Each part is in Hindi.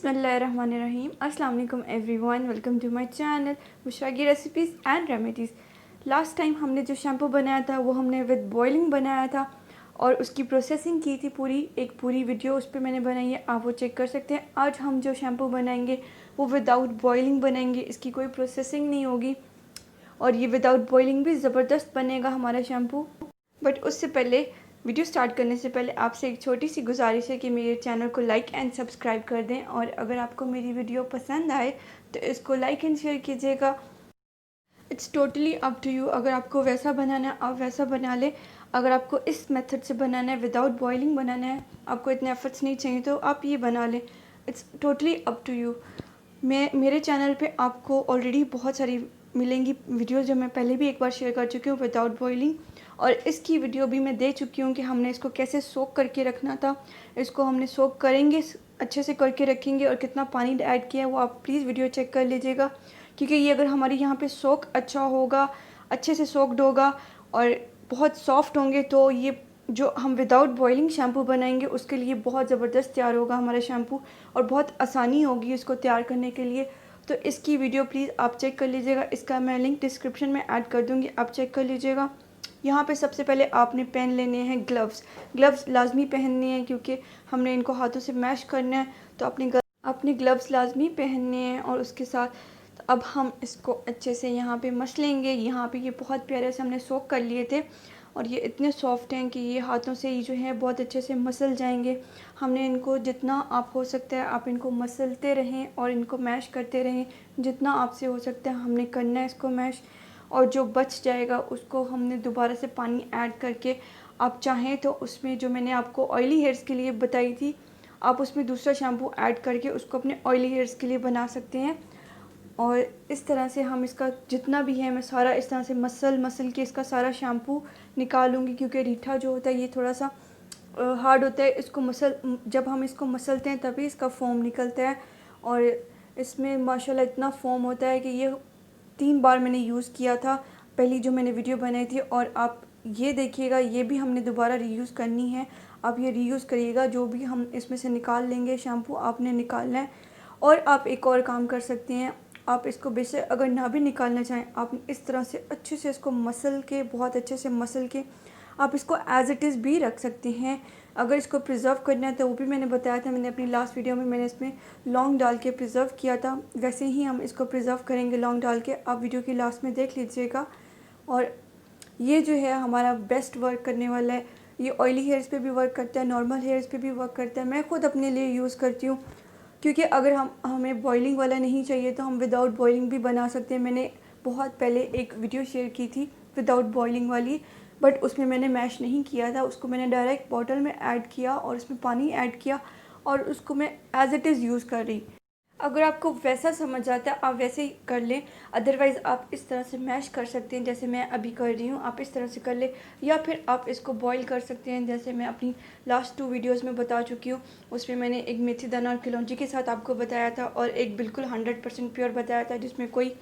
बिस्मिल्लाहिर्रहमानिर्रहीम। अस्सलाम वालेकुम everyone, welcome to my channel Bushra की recipes and remedies. Last time हमने जो शैम्पू बनाया था वो हमने विद बॉइलिंग बनाया था और उसकी प्रोसेसिंग की थी एक पूरी वीडियो उस पर मैंने बनाई है, आप वो चेक कर सकते हैं। आज हम जो शैम्पू बनाएंगे वो विदाउट बॉइलिंग बनाएंगे, इसकी कोई प्रोसेसिंग नहीं होगी और ये विदाउट बॉइलिंग भी ज़बरदस्त बनेगा हमारा शैम्पू। बट उससे पहले, वीडियो स्टार्ट करने से पहले आपसे एक छोटी सी गुजारिश है कि मेरे चैनल को लाइक एंड सब्सक्राइब कर दें और अगर आपको मेरी वीडियो पसंद आए तो इसको लाइक एंड शेयर कीजिएगा। It's totally up to you, अगर आपको वैसा बनाना है आप वैसा बना लें, अगर आपको इस मेथड से बनाना है विदाउट बॉइलिंग बनाना है, आपको इतने एफर्ट्स नहीं चाहिए तो आप ये बना लें। It's totally up to you. मेरे चैनल पे आपको ऑलरेडी बहुत सारी मिलेंगी वीडियोस जो मैं पहले भी एक बार शेयर कर चुकी हूँ विदाउट बॉइलिंग, और इसकी वीडियो भी मैं दे चुकी हूँ कि हमने इसको कैसे सोक करके रखना था। इसको हमने सोक करेंगे, अच्छे से करके रखेंगे और कितना पानी ऐड किया है वो आप प्लीज़ वीडियो चेक कर लीजिएगा, क्योंकि ये अगर हमारी यहाँ पे सोक अच्छा होगा, अच्छे से सोक्ड होगा और बहुत सॉफ्ट होंगे तो ये जो हम विदाउट बॉइलिंग शैम्पू बनाएंगे उसके लिए बहुत ज़बरदस्त तैयार होगा हमारा शैम्पू और बहुत आसानी होगी इसको तैयार करने के लिए। तो इसकी वीडियो प्लीज़ आप चेक कर लीजिएगा, इसका मैं लिंक डिस्क्रिप्शन में ऐड कर दूँगी, आप चेक कर लीजिएगा। यहाँ पे सबसे पहले आपने पहन लेने हैं ग्लव्स लाजमी पहनने हैं क्योंकि हमने इनको हाथों से मैश करना है, तो अपने ग्लव्स लाजमी पहनने हैं। और उसके साथ अब हम इसको अच्छे से यहाँ पे मस लेंगे। यहाँ पे ये बहुत प्यारे से हमने सोक कर लिए थे और ये इतने सॉफ्ट हैं कि ये हाथों से ही जो है बहुत अच्छे से मसल जाएंगे। हमने इनको जितना आप हो सकता है आप इनको मसलते रहें और इनको मैश करते रहें, जितना आपसे हो सकता है हमने करना है इसको मैश। और जो बच जाएगा उसको हमने दोबारा से पानी ऐड करके, आप चाहें तो उसमें जो मैंने आपको ऑयली हेयर्स के लिए बताई थी, आप उसमें दूसरा शैम्पू ऐड करके उसको अपने ऑयली हेयर्स के लिए बना सकते हैं। और इस तरह से हम इसका जितना भी है मैं सारा इस तरह से मसल के इसका सारा शैम्पू निकालूंगी, क्योंकि रीठा जो होता है ये थोड़ा सा हार्ड होता है। जब हम इसको मसलते हैं तभी इसका फोम निकलता है और इसमें माशाल्लाह इतना फोम होता है कि ये 3 बार मैंने यूज़ किया था पहली जो मैंने वीडियो बनाई थी। और आप ये देखिएगा, ये भी हमने दोबारा रीयूज़ करनी है। आप ये रीयूज़ करिएगा, जो भी हम इसमें से निकाल लेंगे शैम्पू आपने निकालना है। और आप एक और काम कर सकते हैं, आप इसको बेशक अगर ना भी निकालना चाहें, आप इस तरह से अच्छे से इसको मसल के, बहुत अच्छे से मसल के आप इसको एज़ इट इज़ भी रख सकते हैं। अगर इसको प्रिज़र्व करना है तो वो भी मैंने बताया था, मैंने अपनी लास्ट वीडियो में मैंने इसमें लौंग डाल के प्रिज़र्व किया था, वैसे ही हम इसको प्रिज़र्व करेंगे लौंग डाल के, आप वीडियो की लास्ट में देख लीजिएगा। और ये जो है हमारा बेस्ट वर्क करने वाला है। ये ऑयली हेयर्स पे भी वर्क करता है, नॉर्मल हेयर्स पे भी वर्क करता है। मैं खुद अपने लिए यूज़ करती हूँ, क्योंकि अगर हमें बॉइलिंग वाला नहीं चाहिए तो हम विदाउट बॉइलिंग भी बना सकते हैं। मैंने बहुत पहले एक वीडियो शेयर की थी विदाउट बॉइलिंग वाली, बट उसमें मैंने मैश नहीं किया था, उसको मैंने डायरेक्ट बॉटल में ऐड किया और उसमें पानी ऐड किया और उसको मैं एज़ इट इज़ यूज़ कर रही। अगर आपको वैसा समझ आता है आप वैसे ही कर लें, अदरवाइज़ आप इस तरह से मैश कर सकते हैं जैसे मैं अभी कर रही हूँ, आप इस तरह से कर लें। या फिर आप इसको बॉईल कर सकते हैं, जैसे मैं अपनी लास्ट 2 वीडियोज़ में बता चुकी हूँ। उसमें मैंने एक मेथी दाना और कलौंजी के साथ आपको बताया था और एक बिल्कुल 100% प्योर बताया था जिसमें कोई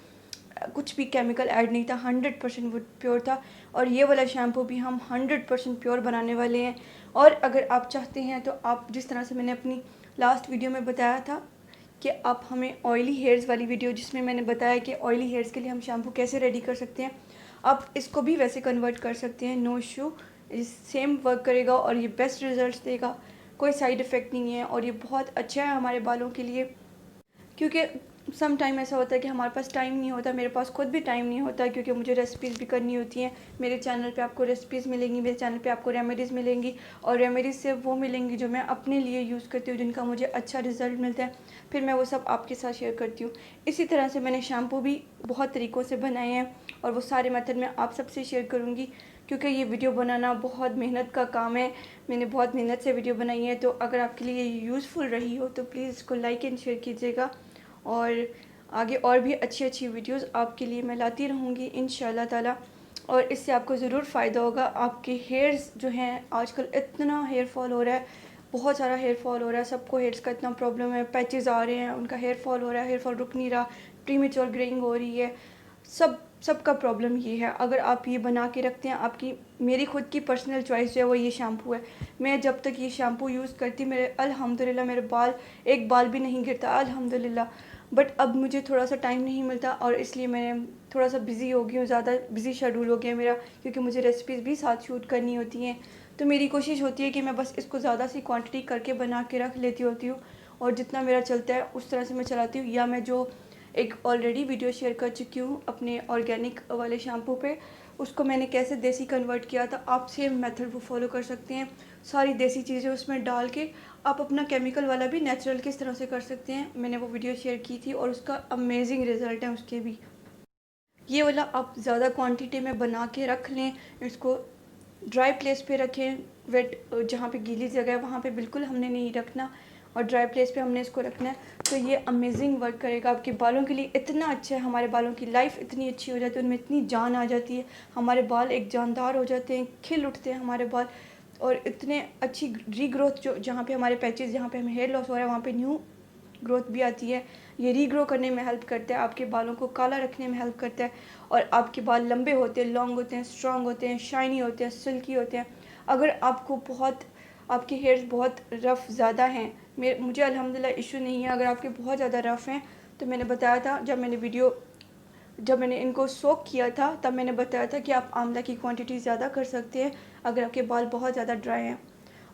कुछ भी केमिकल ऐड नहीं था, 100% वो प्योर था। और ये वाला शैम्पू भी हम 100% प्योर बनाने वाले हैं। और अगर आप चाहते हैं तो आप जिस तरह से मैंने अपनी लास्ट वीडियो में बताया था कि आप हमें ऑयली हेयर्स वाली वीडियो जिसमें मैंने बताया कि ऑयली हेयर्स के लिए हम शैम्पू कैसे रेडी कर सकते हैं, आप इसको भी वैसे कन्वर्ट कर सकते हैं, नो इशू। सेम वर्क करेगा और ये बेस्ट रिजल्ट्स देगा, कोई साइड इफ़ेक्ट नहीं है और ये बहुत अच्छा है हमारे बालों के लिए। क्योंकि सम टाइम ऐसा होता है कि हमारे पास टाइम नहीं होता, मेरे पास खुद भी टाइम नहीं होता, क्योंकि मुझे रेसिपीज़ भी करनी होती हैं। मेरे चैनल पे आपको रेसिपीज़ मिलेंगी, मेरे चैनल पे आपको रेमेडीज़ मिलेंगी और रेमेडीज़ से वो मिलेंगी जो मैं अपने लिए यूज़ करती हूँ, जिनका मुझे अच्छा रिज़ल्ट मिलता है, फिर मैं वो सब आपके साथ शेयर करती हूँ। इसी तरह से मैंने शैम्पू भी बहुत तरीक़ों से बनाए हैं और वो सारे मेथड मैं आप सबसे शेयर करूँगी, क्योंकि ये वीडियो बनाना बहुत मेहनत का काम है। मैंने बहुत मेहनत से वीडियो बनाई है, तो अगर आपके लिए यूज़फुल रही हो तो प्लीज़ इसको लाइक एंड शेयर कीजिएगा और आगे और भी अच्छी वीडियोस आपके लिए मैं लाती रहूँगी इंशाल्लाह ताला। और इससे आपको ज़रूर फ़ायदा होगा। आपके हेयर्स जो हैं, आजकल इतना हेयर फॉल हो रहा है, बहुत सारा हेयर फॉल हो रहा है, सबको हेयर्स का इतना प्रॉब्लम है, पैचेस आ रहे हैं, उनका हेयर फॉल हो रहा है, हेयर फॉल रुक नहीं रहा, प्रीमेच्योर ग्रेइंग हो रही है, सब सबका प्रॉब्लम ये है। अगर आप ये बना के रखते हैं, आपकी मेरी खुद की पर्सनल चॉइस जो है वो ये शैम्पू है। मैं जब तक ये शैम्पू यूज़ करती मेरे अल्हम्दुलिल्लाह मेरे बाल एक बाल भी नहीं गिरता अल्हम्दुलिल्लाह। बट अब मुझे थोड़ा सा टाइम नहीं मिलता और इसलिए मैंने थोड़ा सा बिज़ी हो गई हूँ, ज़्यादा बिज़ी शेड्यूल हो गया मेरा, क्योंकि मुझे रेसिपीज़ भी साथ शूट करनी होती हैं। तो मेरी कोशिश होती है कि मैं बस इसको ज़्यादा सी क्वांटिटी करके बना के रख लेती होती हूँ और जितना मेरा चलता है उस तरह से मैं चलाती हूँ। या मैं जो एक ऑलरेडी वीडियो शेयर कर चुकी हूँ अपने ऑर्गेनिक वाले शैम्पू पे, उसको मैंने कैसे देसी कन्वर्ट किया था, आप सेम मेथड वो फॉलो कर सकते हैं। सारी देसी चीज़ें उसमें डाल के आप अपना केमिकल वाला भी नेचुरल किस तरह से कर सकते हैं, मैंने वो वीडियो शेयर की थी और उसका अमेजिंग रिज़ल्ट है उसके भी। ये वाला आप ज़्यादा क्वांटिटी में बना के रख लें, इसको ड्राई प्लेस पे रखें। वेट जहाँ पे गीली जगह है वहाँ पे बिल्कुल हमने नहीं रखना और ड्राई प्लेस पे हमने इसको रखना है। तो ये अमेजिंग वर्क करेगा आपके बालों के लिए, इतना अच्छा है। हमारे बालों की लाइफ इतनी अच्छी हो जाती है, उनमें इतनी जान आ जाती है, हमारे बाल एक जानदार हो जाते हैं, खिल उठते हैं हमारे बाल और इतने अच्छी रीग्रोथ, जो जहाँ पे हमारे पैचेस, जहाँ पे हमें हेयर लॉस हो रहा है वहाँ पे न्यू ग्रोथ भी आती है। ये रीग्रो करने में हेल्प करता है, आपके बालों को काला रखने में हेल्प करता है और आपके बाल लंबे होते हैं, लॉन्ग होते हैं, स्ट्रॉन्ग होते हैं, शाइनी होते हैं, सिल्की होते हैं। अगर आपको बहुत, आपके हेयर्स बहुत रफ़ ज़्यादा हैं, मुझे अल्हम्दुलिल्लाह इशू नहीं है। अगर आपके बहुत ज़्यादा रफ़ हैं तो मैंने बताया था जब मैंने इनको सोक किया था तब मैंने बताया था कि आप आंवला की क्वांटिटी ज़्यादा कर सकते हैं अगर आपके बाल बहुत ज़्यादा ड्राई हैं।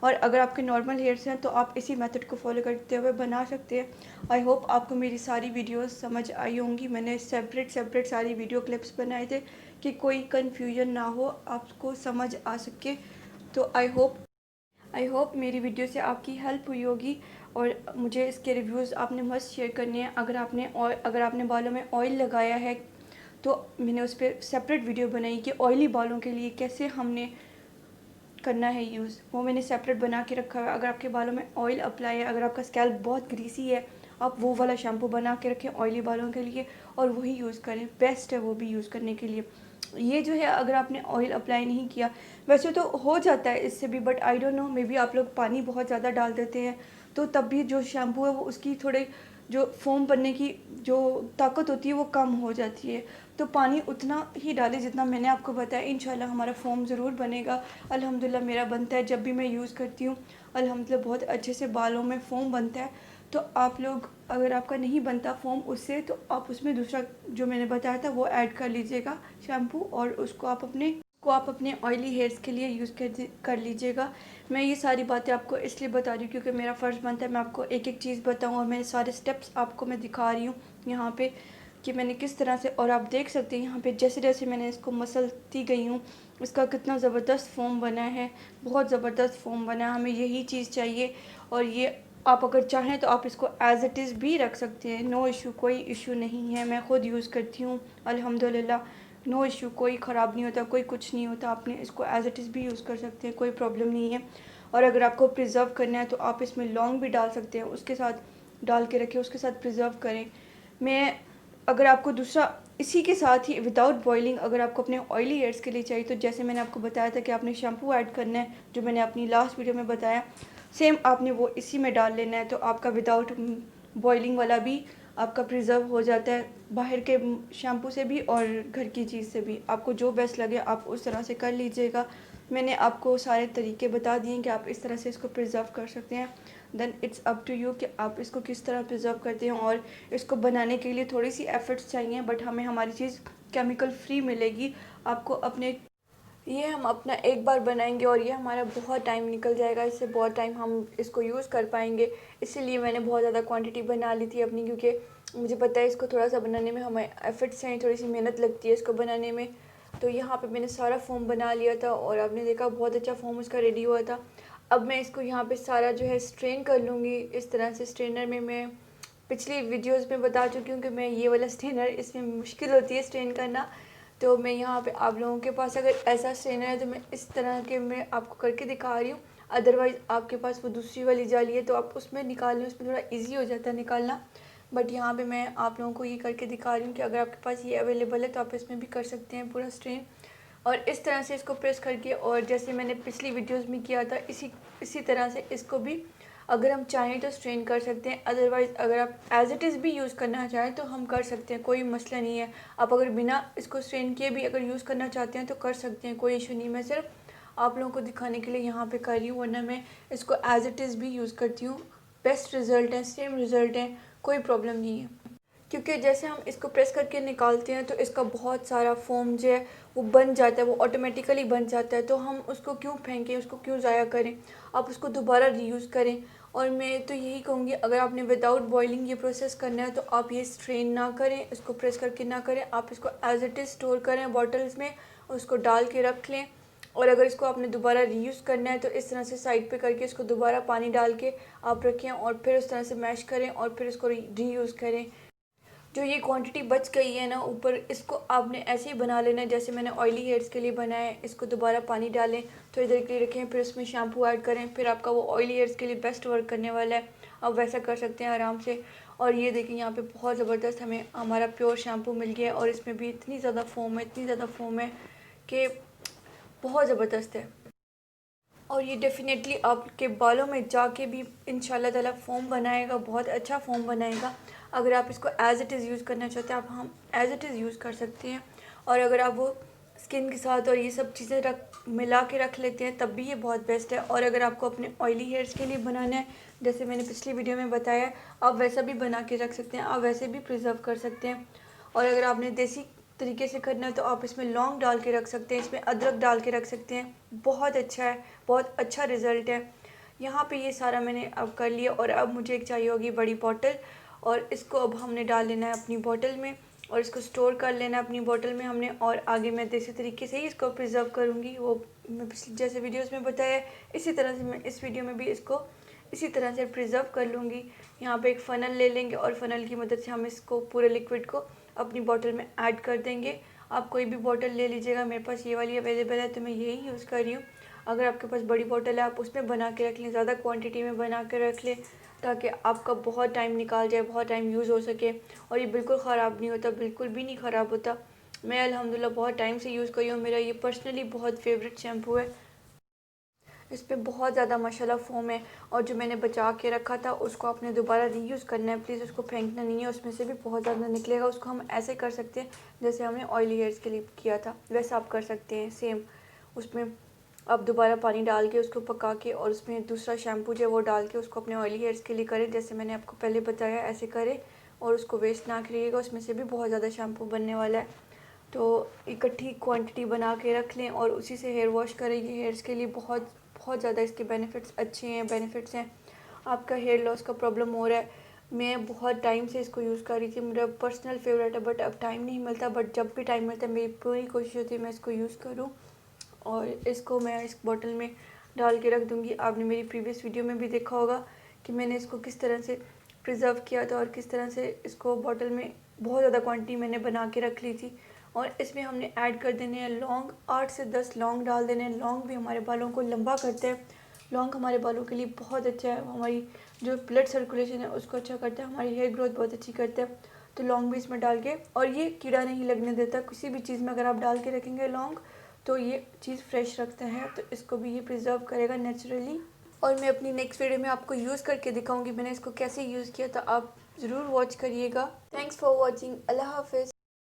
और अगर आपके नॉर्मल हेयर्स हैं तो आप इसी मेथड को फॉलो करते हुए बना सकते हैं। आई होप आपको मेरी सारी वीडियोस समझ आई होंगी। मैंने सेपरेट सारी वीडियो क्लिप्स बनाए थे कि कोई कन्फ्यूजन ना हो, आपको समझ आ सके। तो आई होप मेरी वीडियो से आपकी हेल्प हुई होगी और मुझे इसके रिव्यूज़ आपने मस्ट शेयर करने हैं। अगर आपने बालों में ऑयल लगाया है तो मैंने उस पर सेपरेट वीडियो बनाई कि ऑयली बालों के लिए कैसे हमने करना है यूज़, वो मैंने सेपरेट बना के रखा है। अगर आपके बालों में ऑयल अप्लाई है, अगर आपका स्कैल्प बहुत ग्रीसी है, आप वो वाला शैम्पू बना के रखें ऑयली बालों के लिए और वही यूज़ करें, बेस्ट है वो भी यूज़ करने के लिए। ये जो है अगर आपने ऑयल अप्लाई नहीं किया, वैसे तो हो जाता है इससे भी, but I don't know, may be आप लोग पानी बहुत ज़्यादा डाल देते हैं तो तब भी जो शैम्पू है वो उसकी थोड़े जो फोम बनने की जो ताकत होती है वो कम हो जाती है। तो पानी उतना ही डालें जितना मैंने आपको बताया, इंशाल्लाह हमारा फोम ज़रूर बनेगा। अल्हम्दुलिल्लाह मेरा बनता है, जब भी मैं यूज़ करती हूँ अल्हम्दुलिल्लाह बहुत अच्छे से बालों में फोम बनता है। तो आप लोग, अगर आपका नहीं बनता फोम उससे, तो आप उसमें दूसरा जो मैंने बताया था वो ऐड कर लीजिएगा शैम्पू और उसको आप अपने ऑयली हेयर्स के लिए यूज़ कर लीजिएगा। मैं ये सारी बातें आपको इसलिए बता रही हूँ क्योंकि मेरा फ़र्ज़ बनता है मैं आपको एक एक चीज़ बताऊँ और मैं सारे स्टेप्स आपको मैं दिखा रही हूँ यहाँ पे कि मैंने किस तरह से। और आप देख सकते हैं यहाँ पे जैसे जैसे मैंने इसको मसलती गई हूँ इसका कितना ज़बरदस्त फ़ोम बना है, बहुत ज़बरदस्त फ़ोम बना है। हमें यही चीज़ चाहिए और ये आप अगर चाहें तो आप इसको एज़ इट इज़ भी रख सकते हैं, नो इशू, कोई इशू नहीं है। मैं ख़ुद यूज़ करती हूँ अल्हम्दुलिल्लाह, नो इशू, कोई ख़राब नहीं होता, कोई कुछ नहीं होता। आपने इसको एज़ इट इज़ भी यूज़ कर सकते हैं, कोई प्रॉब्लम नहीं है। और अगर आपको प्रिजर्व करना है तो आप इसमें लौंग भी डाल सकते हैं, उसके साथ डाल के रखें, उसके साथ प्रिजर्व करें। मैं अगर आपको दूसरा इसी के साथ ही विदाउट बॉइलिंग अगर आपको अपने ऑयली हेयर्स के लिए चाहिए तो जैसे मैंने आपको बताया था कि आपने शैम्पू ऐड करना है, जो मैंने अपनी लास्ट वीडियो में बताया, सेम आपने वो इसी में डाल लेना है। तो आपका विदाउट बॉइलिंग वाला भी आपका प्रिजर्व हो जाता है, बाहर के शैम्पू से भी और घर की चीज़ से भी। आपको जो बेस्ट लगे आप उस तरह से कर लीजिएगा। मैंने आपको सारे तरीके बता दिए कि आप इस तरह से इसको प्रिजर्व कर सकते हैं। Then it's up to you कि आप इसको किस तरह प्रिजर्व करते हैं। और इसको बनाने के लिए थोड़ी सी एफ़र्ट्स चाहिए, बट हमें हमारी चीज़ केमिकल फ्री मिलेगी। आपको अपने ये हम अपना एक बार बनाएंगे और ये हमारा बहुत टाइम निकल जाएगा, इससे बहुत टाइम हम इसको यूज़ कर पाएंगे। इसीलिए मैंने बहुत ज़्यादा क्वांटिटी बना ली थी अपनी, क्योंकि मुझे पता है इसको थोड़ा सा बनाने में हमें एफ़र्ट्स हैं, थोड़ी सी मेहनत लगती है इसको बनाने में। तो यहाँ पे मैंने सारा फ़ोम बना लिया था और आपने देखा बहुत अच्छा फ़ोम उसका रेडी हुआ था। अब मैं इसको यहाँ पे सारा जो है स्ट्रेन कर लूँगी इस तरह से। स्ट्रेनर में मैं पिछली वीडियोस में बता चुकी हूँ कि मैं ये वाला स्ट्रेनर, इसमें मुश्किल होती है स्ट्रेन करना। तो मैं यहाँ पे आप लोगों के पास अगर ऐसा स्ट्रेनर है तो मैं इस तरह के मैं आपको करके दिखा रही हूँ। अदरवाइज़ आपके पास वो दूसरी वाली जाली है तो आप उसमें निकाल लें, उसमें थोड़ा ईजी हो जाता है निकालना। बट यहाँ पे मैं आप लोगों को ये करके दिखा रही हूँ कि अगर आपके पास ये अवेलेबल है तो आप इसमें भी कर सकते हैं पूरा स्ट्रेन। और इस तरह से इसको प्रेस करके, और जैसे मैंने पिछली वीडियोस में किया था इसी तरह से इसको भी अगर हम चाहें तो स्ट्रेन कर सकते हैं, अदरवाइज़ अगर आप एज़ इट इज़ भी यूज़ करना चाहें तो हम कर सकते हैं, कोई मसला नहीं है। आप अगर बिना इसको स्ट्रेन किए भी अगर यूज़ करना चाहते हैं तो कर सकते हैं, कोई इशू नहीं। मैं सिर्फ आप लोगों को दिखाने के लिए यहाँ पे कर रही हूँ, वरना मैं इसको एज़ इट इज़ भी यूज़ करती हूँ। बेस्ट रिज़ल्ट है, सेम रिज़ल्ट है, कोई प्रॉब्लम नहीं है। क्योंकि जैसे हम इसको प्रेस करके निकालते हैं तो इसका बहुत सारा फोम जो है वो बन जाता है, वो ऑटोमेटिकली बन जाता है। तो हम उसको क्यों फेंकें, उसको क्यों ज़ाया करें, आप उसको दोबारा रीयूज़ करें। और मैं तो यही कहूँगी, अगर आपने विदाउट बॉइलिंग ये प्रोसेस करना है तो आप ये स्ट्रेन ना करें, इसको प्रेस करके ना करें, आप इसको एज इट इज़ स्टोर करें बॉटल्स में, उसको डाल के रख लें। और अगर इसको आपने दोबारा रीयूज़ करना है तो इस तरह से साइड पे करके इसको दोबारा पानी डाल के आप रखें और फिर उस तरह से मैश करें और फिर इसको रीयूज़ करें। जो ये क्वांटिटी बच गई है ना ऊपर, इसको आपने ऐसे ही बना लेना है जैसे मैंने ऑयली हेयर्स के लिए बनाया है। इसको दोबारा पानी डालें, थोड़ी देर के लिए रखें, फिर उसमें शैम्पू ऐड करें, फिर आपका वो ऑयली हेयर्स के लिए बेस्ट वर्क करने वाला है। आप वैसा कर सकते हैं आराम से। और ये देखिए यहाँ पे बहुत ज़बरदस्त हमें हमारा प्योर शैम्पू मिल गया है और इसमें भी इतनी ज़्यादा फोम है, इतनी ज़्यादा फोम है कि बहुत ज़बरदस्त है। और ये डेफ़िनेटली आपके बालों में जाके भी इंशाल्लाह ताला फ़ोम बनाएगा, बहुत अच्छा फ़ोम बनाएगा। अगर आप इसको एज़ इट इज़ यूज़ करना चाहते हैं, आप हम एज़ इट इज़ यूज़ कर सकते हैं। और अगर आप वो स्किन के साथ और ये सब चीज़ें मिला के रख लेते हैं तब भी ये बहुत बेस्ट है। और अगर आपको अपने ऑयली हेयर्स के लिए बनाना है, जैसे मैंने पिछली वीडियो में बताया, आप वैसा भी बना के रख सकते हैं, आप वैसे भी प्रिजर्व कर सकते हैं। और अगर आपने देसी तरीके से करना है तो आप इसमें लौंग डाल के रख सकते हैं, इसमें अदरक डाल के रख सकते हैं। बहुत अच्छा है, बहुत अच्छा रिज़ल्ट है। यहाँ पे ये सारा मैंने अब कर लिया और अब मुझे एक चाहिए होगी बड़ी बॉटल, और इसको अब हमने डाल लेना है अपनी बॉटल में और इसको स्टोर कर लेना है अपनी बॉटल में हमने। और आगे मैं देसी तरीके से ही इसको प्रिजर्व करूँगी, वो मैं पिछली जैसे वीडियोस में बताया, इसी तरह से मैं इस वीडियो में भी इसको इसी तरह से प्रिजर्व कर लूँगी। यहाँ पे एक फ़नल ले लेंगे और फ़नल की मदद से हम इसको पूरे लिक्विड को अपनी बॉटल में ऐड कर देंगे। आप कोई भी बॉटल ले लीजिएगा, मेरे पास ये वाली अवेलेबल है तो मैं यही यूज़ कर रही हूँ। अगर आपके पास बड़ी बॉटल है आप उसमें बना के रख लें, ज़्यादा क्वांटिटी में बना के रख लें ताकि आपका बहुत टाइम निकाल जाए, बहुत टाइम यूज़ हो सके। और ये बिल्कुल ख़राब नहीं होता, बिल्कुल भी नहीं ख़राब होता। मैं अल्हम्दुलिल्लाह बहुत टाइम से यूज़ कर रही हूँ, मेरा ये पर्सनली बहुत फेवरेट शैम्पू है। इस पर बहुत ज़्यादा माशाल्लाह फ़ोम है और जो मैंने बचा के रखा था उसको आपने दोबारा रीयूज़ करना है, प्लीज़ उसको फेंकना नहीं है, उसमें से भी बहुत ज़्यादा निकलेगा। उसको हम ऐसे कर सकते हैं जैसे हमने ऑयली हेयर्स के लिए किया था, वैसा आप कर सकते हैं सेम। उसमें आप दोबारा पानी डाल के उसको पका के और उसमें दूसरा शैम्पू जो है वो डाल के उसको अपने ऑयली हेयर्स के लिए करें, जैसे मैंने आपको पहले बताया ऐसे करें। और उसको वेस्ट ना करिएगा, उसमें से भी बहुत ज़्यादा शैम्पू बनने वाला है। तो इकट्ठी क्वांटिटी बना के रख लें और उसी से हेयर वॉश करें। ये हेयर्स के लिए बहुत बहुत ज़्यादा इसके बेनिफिट्स अच्छे हैं, बेनिफिट्स हैं। आपका हेयर लॉस का प्रॉब्लम हो रहा है, मैं बहुत टाइम से इसको यूज़ कर रही थी, मेरा पर्सनल फेवरेट है, बट अब टाइम नहीं मिलता। बट जब भी टाइम मिलता है मेरी पूरी कोशिश होती है मैं इसको यूज़ करूँ। और इसको मैं इस बॉटल में डाल के रख दूँगी। आपने मेरी प्रीवियस वीडियो में भी देखा होगा कि मैंने इसको किस तरह से प्रिजर्व किया था और किस तरह से इसको बॉटल में बहुत ज़्यादा क्वांटिटी मैंने बना के रख ली थी। और इसमें हमने ऐड कर देने हैं लौंग, 8 से 10 लौंग डाल देने हैं। लौंग भी हमारे बालों को लंबा करते हैं, लौंग हमारे बालों के लिए बहुत अच्छा है, हमारी जो ब्लड सर्कुलेशन है उसको अच्छा करता है, हमारी हेयर ग्रोथ बहुत अच्छी करता है। तो लौंग भी इसमें डाल के, और ये कीड़ा नहीं लगने देता किसी भी चीज़ में, अगर आप डाल के रखेंगे लौंग तो ये चीज़ फ्रेश रखता है, तो इसको भी ये प्रिजर्व करेगा नेचुरली। और मैं अपनी नेक्स्ट वीडियो में आपको यूज़ करके दिखाऊंगी मैंने इसको कैसे यूज़ किया, तो आप ज़रूर वॉच करिएगा। Thanks for watching. अल्लाह हाफिज़।